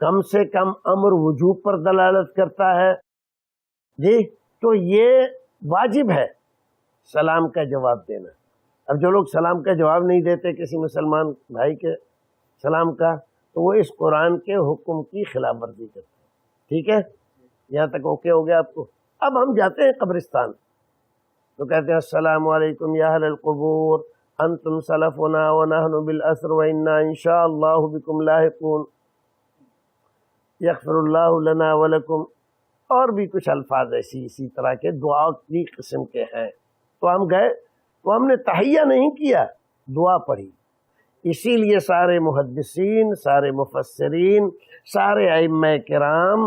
کم سے کم امر وجوب پر دلالت کرتا ہے جی، تو یہ واجب ہے سلام کا جواب دینا۔ اب جو لوگ سلام کا جواب نہیں دیتے کسی مسلمان بھائی کے سلام کا، تو وہ اس قرآن کے حکم کی خلاف ورزی کرتے ہیں۔ ٹھیک ہے، یہاں تک اوکے ہو گیا آپ کو؟ اب ہم جاتے ہیں قبرستان تو کہتے ہیں السلام علیکم یا اہل القبور انتم سلفنا ونحن بالاسر وانا انشاء اللہ بکم لاحقون یغفر اللہ لنا ولکم، اور بھی کچھ الفاظ اسی طرح کے دعا کی قسم کے ہیں۔ تو ہم گئے تو ہم نے تحیہ نہیں کیا، دعا پڑھی۔ اسی لیے سارے محدثین، سارے مفسرین، سارے ائمہ کرام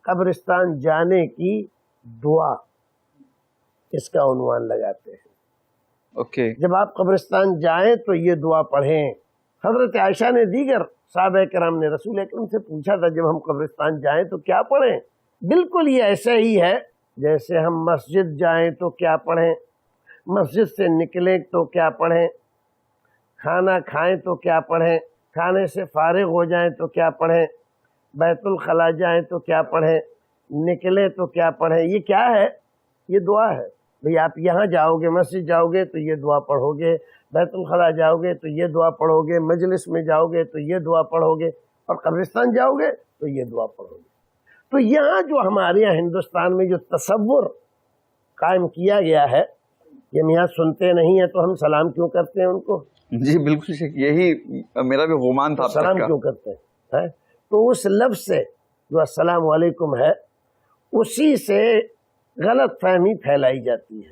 قبرستان جانے کی دعا اس کا عنوان لگاتے ہیں۔ اوکے، جب آپ قبرستان جائیں تو یہ دعا پڑھیں۔ حضرت عائشہ نے دیگر صحابہ کرام نے رسول اکرم سے پوچھا تھا جب ہم قبرستان جائیں تو کیا پڑھیں؟ بالکل یہ ایسا ہی ہے جیسے ہم مسجد جائیں تو کیا پڑھیں، مسجد سے نکلیں تو کیا پڑھیں، کھانا کھائیں تو کیا پڑھیں، کھانے سے فارغ ہو جائیں تو کیا پڑھیں، بیت الخلاء جائیں تو کیا پڑھیں، نکلیں تو کیا پڑھیں۔ یہ کیا ہے؟ یہ دعا ہے۔ بھئی آپ یہاں جاؤ گے، مسجد جاؤ گے تو یہ دعا پڑھو گے، بیت الخلاء جاؤ گے تو یہ دعا پڑھو گے، مجلس میں جاؤ گے تو یہ دعا پڑھو گے، اور قبرستان جاؤ گے تو یہ دعا پڑھو گے۔ تو یہاں جو ہمارے یہاں ہندوستان میں جو تصور قائم کیا گیا ہے کہ ہم یہاں سنتے نہیں ہیں تو ہم سلام کیوں کرتے ہیں ان کو؟ جی بالکل شیخ، یہی میرا بھی گمان تھا۔ سلام کیوں کرتے ہیں؟ تو اس لفظ سے جو السلام علیکم ہے اسی سے غلط فہمی پھیلائی جاتی ہے،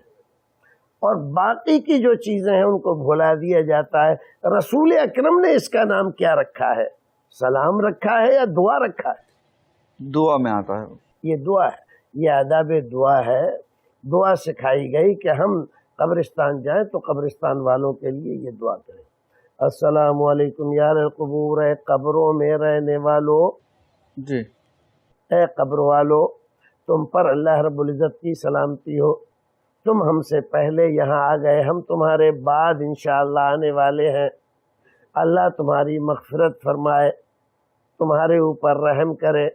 اور باقی کی جو چیزیں ہیں ان کو بھلا دیا جاتا ہے۔ رسول اکرم نے اس کا نام کیا رکھا ہے؟ سلام رکھا ہے یا دعا رکھا ہے؟ دعا میں آتا ہے، یہ دعا ہے، یہ آداب دعا ہے۔ دعا سکھائی گئی کہ ہم قبرستان جائیں تو قبرستان والوں کے لیے یہ دعا کریں، السلام علیکم یا اہل القبور، اے قبروں میں رہنے والو، جی اے قبر والو تم پر اللہ رب العزت کی سلامتی ہو، تم ہم سے پہلے یہاں آ گئے، ہم تمہارے بعد انشاءاللہ آنے والے ہیں، اللہ تمہاری مغفرت فرمائے، تمہارے اوپر رحم کرے،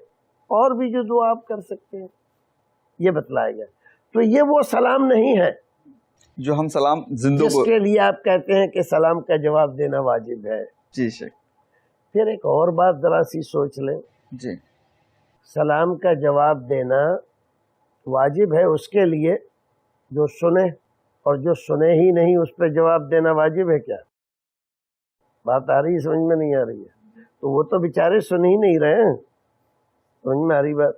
اور بھی جو دعا آپ کر سکتے ہیں یہ بتلایا گیا۔ تو یہ وہ سلام نہیں ہے جو ہم سلام زندوں جس کو، کے لیے آپ کہتے ہیں کہ سلام کا جواب دینا واجب ہے۔ جی شیخ، پھر ایک اور بات ذرا سی سوچ لیں، جی سلام کا جواب دینا واجب ہے اس کے لیے جو سنے، اور جو سنے ہی نہیں اس پہ جواب دینا واجب ہے کیا؟ بات آ رہی ہے؟ سمجھ میں نہیں آ رہی ہے؟ تو وہ تو بیچارے سن ہی نہیں رہے ہیں، سمجھ میں آ رہی بات؟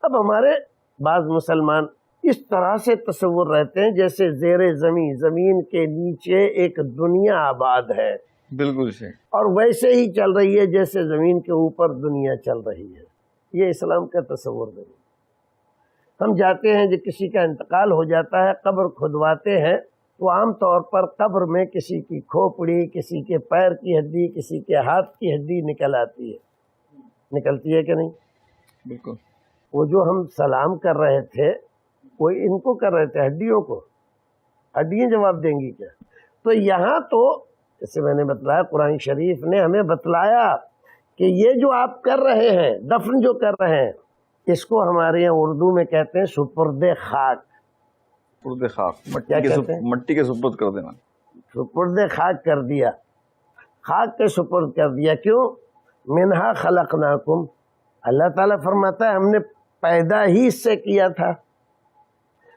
اب ہمارے بعض مسلمان اس طرح سے تصور رہتے ہیں جیسے زیر زمین کے نیچے ایک دنیا آباد ہے، بالکل شیخ، اور ویسے ہی چل رہی ہے جیسے زمین کے اوپر دنیا چل رہی ہے۔ یہ اسلام کا تصور نہیں۔ ہم جاتے ہیں جب کسی کا انتقال ہو جاتا ہے، قبر کھدواتے ہیں تو عام طور پر قبر میں کسی کی کھوپڑی، کسی کے پیر کی ہڈی، کسی کے ہاتھ کی ہڈی نکل آتی ہے، نکلتی ہے کہ نہیں؟ بالکل، وہ جو ہم سلام کر رہے تھے وہ ان کو کر رہے تھے، ہڈیوں کو، ہڈیاں جواب دیں گی کیا؟ تو یہاں تو جیسے میں نے بتلایا قرآن شریف نے ہمیں بتلایا کہ یہ جو آپ کر رہے ہیں، دفن جو کر رہے ہیں، اس کو ہمارے یہاں اردو میں کہتے ہیں سپرد خاک۔ سپرد خاک، کیا کہتے ہیں؟ مٹی کے سپرد کر دینا، سپرد خاک کر دیا، خاک کے سپرد کر دیا۔ کیوں؟ منہا خلقناکم، اللہ تعالیٰ فرماتا ہے ہم نے پیدا ہی اس سے کیا تھا،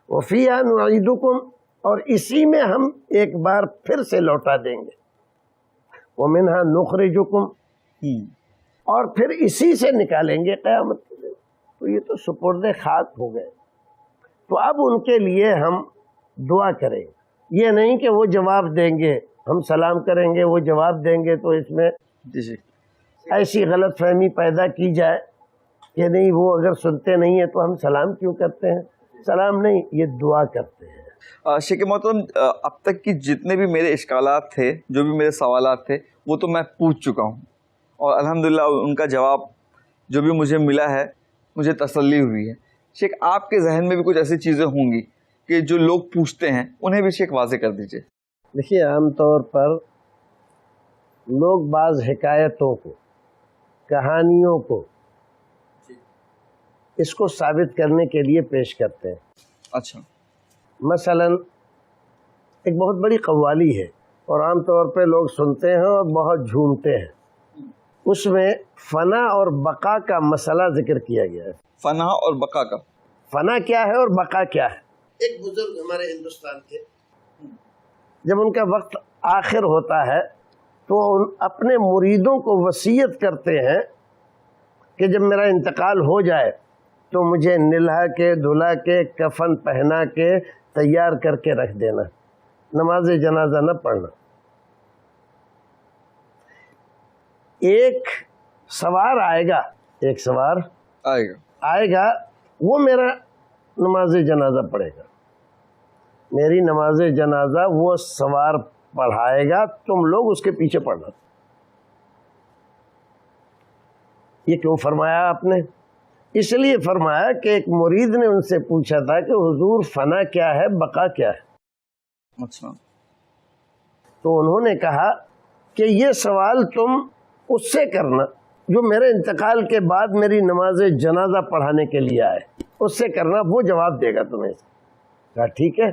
وفیہا نعیدکم، اور اسی میں ہم ایک بار پھر سے لوٹا دیں گے، ومنہا نخرجکم، اور پھر اسی سے نکالیں گے قیامت کے دن۔ تو یہ تو سپرد خاک ہو گئے۔ تو اب ان کے لیے ہم دعا کریں، یہ نہیں کہ وہ جواب دیں گے، ہم سلام کریں گے وہ جواب دیں گے، تو اس میں جی ایسی غلط فہمی پیدا کی جائے کہ نہیں وہ اگر سنتے نہیں ہیں تو ہم سلام کیوں کرتے ہیں؟ سلام نہیں، یہ دعا کرتے ہیں۔ شیخ محترم، اب تک کی جتنے بھی میرے اشکالات تھے، جو بھی میرے سوالات تھے، وہ تو میں پوچھ چکا ہوں، اور الحمدللہ ان کا جواب جو بھی مجھے ملا ہے مجھے تسلی ہوئی ہے۔ شیخ، آپ کے ذہن میں بھی کچھ ایسی چیزیں ہوں گی کہ جو لوگ پوچھتے ہیں، انہیں بھی شیخ واضح کر دیجئے۔ دیکھیے، عام طور پر لوگ بعض حکایتوں کو، کہانیوں کو اس کو ثابت کرنے کے لیے پیش کرتے ہیں. اچھا. مثلا ایک بہت بڑی قوالی ہے اور عام طور پہ لوگ سنتے ہیں اور بہت جھومتے ہیں. اس میں فنا اور بقا کا مسئلہ ذکر کیا گیا ہے. فنا اور بقا کا. فنا کیا ہے اور بقا کیا ہے؟ ایک بزرگ ہمارے ہندوستان کے جب ان کا وقت آخر ہوتا ہے تو اپنے مریدوں کو وصیت کرتے ہیں کہ جب میرا انتقال ہو جائے تو مجھے نلہا کے، دھلا کے، کفن پہنا کے تیار کر کے رکھ دینا، نماز جنازہ نہ پڑھنا. ایک سوار آئے گا، ایک سوار آئے گا، وہ میرا نماز جنازہ پڑھے گا، میری نماز جنازہ وہ سوار پڑھائے گا، تم لوگ اس کے پیچھے پڑھنا. یہ کیوں فرمایا آپ نے؟ اس لیے فرمایا کہ ایک مرید نے ان سے پوچھا تھا کہ حضور فنا کیا ہے، بقا کیا ہے؟ اچھا. تو انہوں نے کہا کہ یہ سوال تم اس سے کرنا جو میرے انتقال کے بعد میری نماز جنازہ پڑھانے کے لیے آئے، اس سے کرنا، وہ جواب دے گا تمہیں. کہا ٹھیک ہے.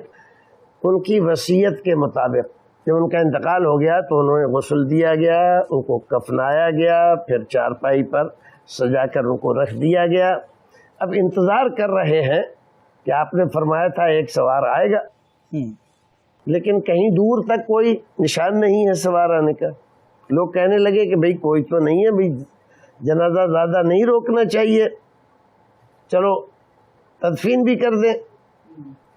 ان کی وصیت کے مطابق جب ان کا انتقال ہو گیا تو انہیں غسل دیا گیا، ان کو کفنایا گیا، پھر چارپائی پر سجا کر ان کو رکھ دیا گیا. اب انتظار کر رہے ہیں کہ آپ نے فرمایا تھا ایک سوار آئے گا، لیکن کہیں دور تک کوئی نشان نہیں ہے سوار آنے کا. لوگ کہنے لگے کہ بھئی کوئی تو نہیں ہے، بھئی جنازہ زیادہ نہیں روکنا چاہیے، چلو تدفین بھی کر دیں.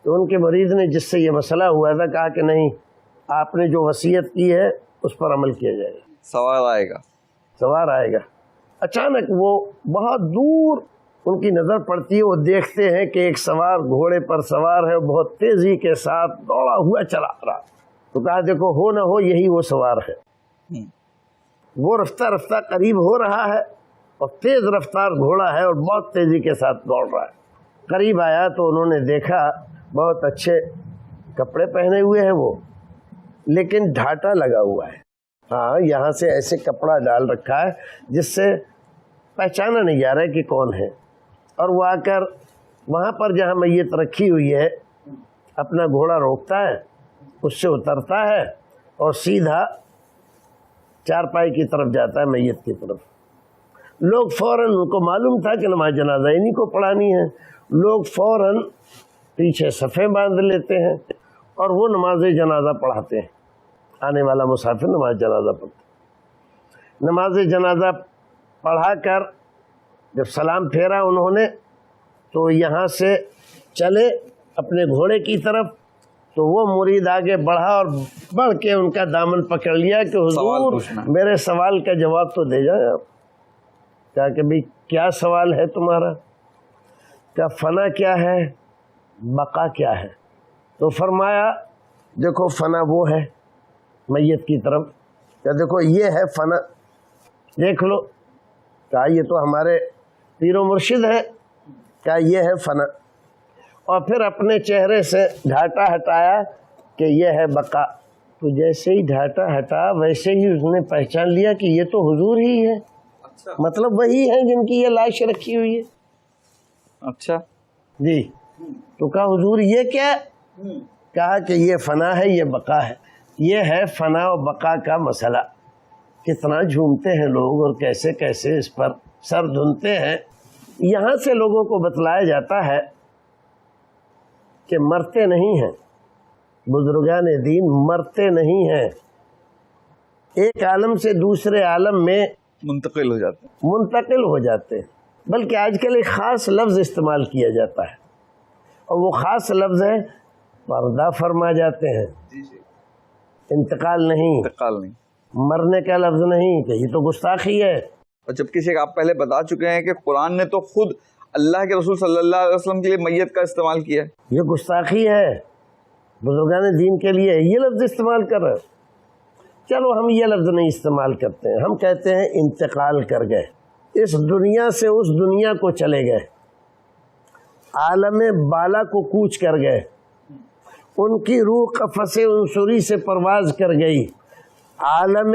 تو ان کے مرید نے جس سے یہ مسئلہ ہوا تھا کہا کہ نہیں، آپ نے جو وصیت کی ہے اس پر عمل کیا جائے گا. سوار آئے گا. سوار آئے گا. اچانک وہ بہت دور ان کی نظر پڑتی ہے، وہ دیکھتے ہیں کہ ایک سوار گھوڑے پر سوار ہے، بہت تیزی کے ساتھ دوڑا ہوا چلا رہا. تو کہا دیکھو ہو نہ ہو یہی وہ سوار ہے. وہ رفتہ رفتہ قریب ہو رہا ہے اور تیز رفتار گھوڑا ہے اور بہت تیزی کے ساتھ دوڑ رہا ہے. قریب آیا تو انہوں نے دیکھا بہت اچھے کپڑے پہنے ہوئے ہیں وہ، لیکن ڈھاٹا لگا ہوا ہے. ہاں، یہاں سے ایسے کپڑا ڈال رکھا ہے جس سے پہچانا نہیں جا رہا ہے کہ کون ہے. اور وہ آ کر وہاں پر جہاں میت رکھی ہوئی ہے اپنا گھوڑا روکتا ہے، اس سے اترتا ہے اور سیدھا چارپائی کی طرف جاتا ہے، میت کی طرف. لوگ فوراً، ان کو معلوم تھا کہ نماز جنازہ انہیں کو پڑھانی ہے، لوگ فوراً پیچھے صفیں باندھ لیتے ہیں اور وہ نماز جنازہ پڑھاتے ہیں. آنے والا مسافر نماز جنازہ پڑھتا. نماز جنازہ پڑھا کر جب سلام پھیرا انہوں نے تو یہاں سے چلے اپنے گھوڑے کی طرف. تو وہ مرید آگے بڑھا اور بڑھ کے ان کا دامن پکڑ لیا کہ حضور میرے سوال کا جواب تو دے جائیں آپ. کہا کہ بھئی کیا سوال ہے تمہارا؟ کہا فنا کیا ہے، بقا کیا ہے؟ تو فرمایا دیکھو فنا وہ ہے میت کی طرف، کہا دیکھو یہ ہے فنا، دیکھ لو. کہا یہ تو ہمارے پیر و مرشد ہے. کہا یہ ہے فنا. اور پھر اپنے چہرے سے ڈھاٹا ہٹایا کہ یہ ہے بقا. تو جیسے ہی ڈھاٹا ہٹا ویسے ہی اس نے پہچان لیا کہ یہ تو حضور ہی ہے. مطلب وہی ہے جن کی یہ لاش رکھی ہوئی ہے. اچھا جی. تو کہا حضور یہ کیا؟ کہا کہ یہ فنا ہے، یہ بقا ہے. یہ ہے فنا و بقا کا مسئلہ. کتنا جھومتے ہیں لوگ اور کیسے کیسے اس پر سر دھنتے ہیں. یہاں سے لوگوں کو بتلایا جاتا ہے کہ مرتے نہیں ہیں، بزرگان دین مرتے نہیں ہیں، ایک عالم سے دوسرے عالم میں منتقل ہو جاتے ہیں. بلکہ آج کل ایک خاص لفظ استعمال کیا جاتا ہے اور وہ خاص لفظ ہے پردہ فرما جاتے ہیں. انتقال نہیں، مرنے کا لفظ نہیں، کہ یہ تو گستاخی ہے. اور جب کسی آپ پہلے بتا چکے ہیں کہ قرآن نے تو خود اللہ کے رسول صلی اللہ علیہ وسلم کے لیے میت کا استعمال کیا ہے. یہ گستاخی ہے، بزرگان دین کے لیے یہ لفظ استعمال کر رہے. چلو ہم یہ لفظ نہیں استعمال کرتے ہیں، ہم کہتے ہیں انتقال کر گئے، اس دنیا سے اس دنیا کو چلے گئے، عالم بالا کو کوچ کر گئے، ان کی روح قفس عنصری سے پرواز کر گئی، عالم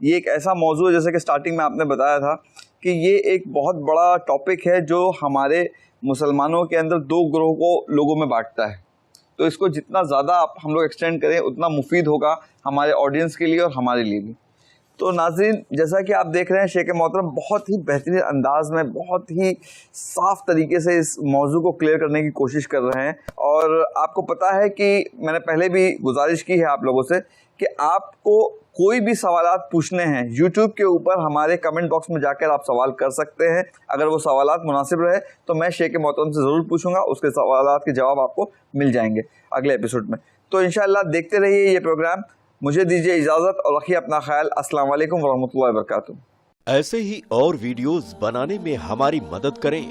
یہ ایک ایسا موضوع ہے جیسے کہ سٹارٹنگ میں آپ نے بتایا تھا کہ یہ ایک بہت بڑا ٹاپک ہے جو ہمارے مسلمانوں کے اندر دو گروہ کو لوگوں میں بانٹتا ہے. تو اس کو جتنا زیادہ ہم لوگ ایکسٹینڈ کریں اتنا مفید ہوگا ہمارے آڈینس کے لیے اور ہمارے لیے بھی. تو ناظرین, جیسا کہ آپ دیکھ رہے ہیں شیخ محترم بہت ہی بہترین انداز میں بہت ہی صاف طریقے سے اس موضوع کو کلیئر کرنے کی کوشش کر رہے ہیں. اور آپ کو پتہ ہے کہ میں نے پہلے بھی گزارش کی ہے آپ لوگوں سے کہ آپ کو کوئی بھی سوالات پوچھنے ہیں یوٹیوب کے اوپر ہمارے کمنٹ باکس میں جا کر آپ سوال کر سکتے ہیں. اگر وہ سوالات مناسب رہے تو میں شیخ محترم سے ضرور پوچھوں گا, اس کے سوالات کے جواب آپ کو مل جائیں گے اگلے ایپیسوڈ میں. تو انشاءاللہ دیکھتے رہیے یہ پروگرام. مجھے دیجیے اجازت اور رکھیے اپنا خیال. السلام علیکم ورحمۃ اللہ وبرکاتہ. ایسے ہی اور ویڈیوز بنانے میں ہماری مدد کریں.